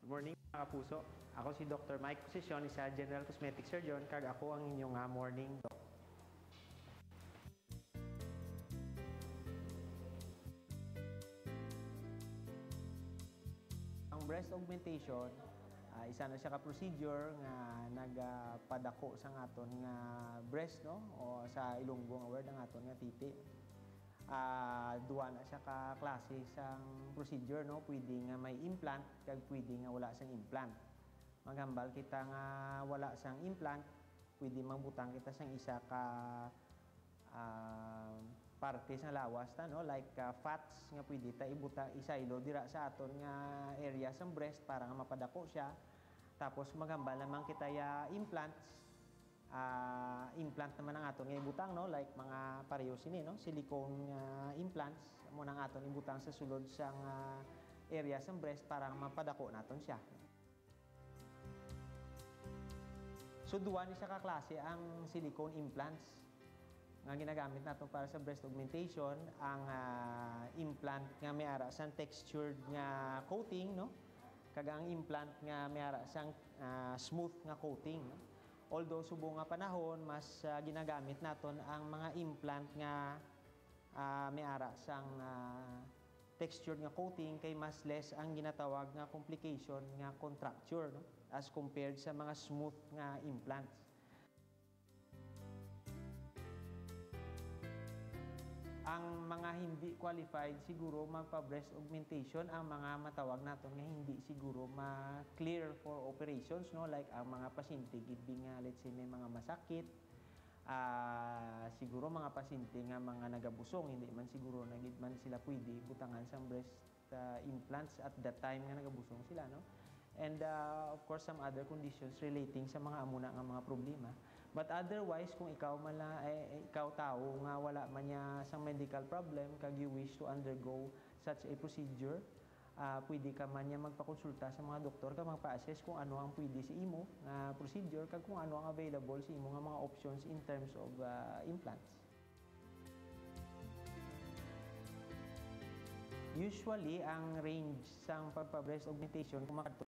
Good morning mga kapuso. Ako si Dr. Mike Posisyon, isa General Cosmetic Surgeon, kag ako ang inyong morning doc. Ang breast augmentation, isa na siya ka procedure nga nagpadako sa aton nga breast, no, o sa Ilonggo nga word ang aton nga titi. Duwa na siya ka klase sang procedure, no, pwede nga may implant kag pwede nga wala sang implant. Maghambal kita nga wala sang implant, pwede mangbutang kita sang isa ka parte sa lawas ta, no, like fats nga pwede ta ibuta isaylo dira sa aton nga area sang breast para nga mapadako siya. Tapos maghambal naman kita ya implants. Implant naman ang aton nga ibutang, no, like mga pareho sini, no, silicone implants mo nang aton ibutang sa sulod sang area sang breast para mapadako naton siya. So duwa ni siya ka klase ang silicone implants nga ginagamit nato para sa breast augmentation. Ang implant nga may ara sang textured nga coating, no, kag ang implant nga may ara sang smooth nga coating, no. Although subong nga panahon mas ginagamit naton ang mga implant nga may ara sang textured nga coating kay mas less ang ginatawag nga complication nga contracture, no, as compared sa mga smooth nga implants. Ang mga hindi qualified siguro magpa-breast augmentation ang mga matawag naton nga hindi siguro ma-clear for operations, no, like ang mga pasyente gid nga let's say may mga masakit, siguro mga pasyente nga mga nagabusong, hindi man siguro na gid man sila pwede butangan sang breast implants at that time nga nagabusong sila, no. And of course some other conditions relating sa mga amuna nga mga problema. But otherwise, kung ikaw man ikaw tao nga wala man niya sang medical problem kag you wish to undergo such a procedure, pwede ka man niya magpakonsulta sa mga doktor kag magpa-assess kung ano ang pwede sa imo nga procedure kag kung ano ang available sa imo nga mga options in terms of implants. Usually, ang range sang pagpa-breast augmentation kung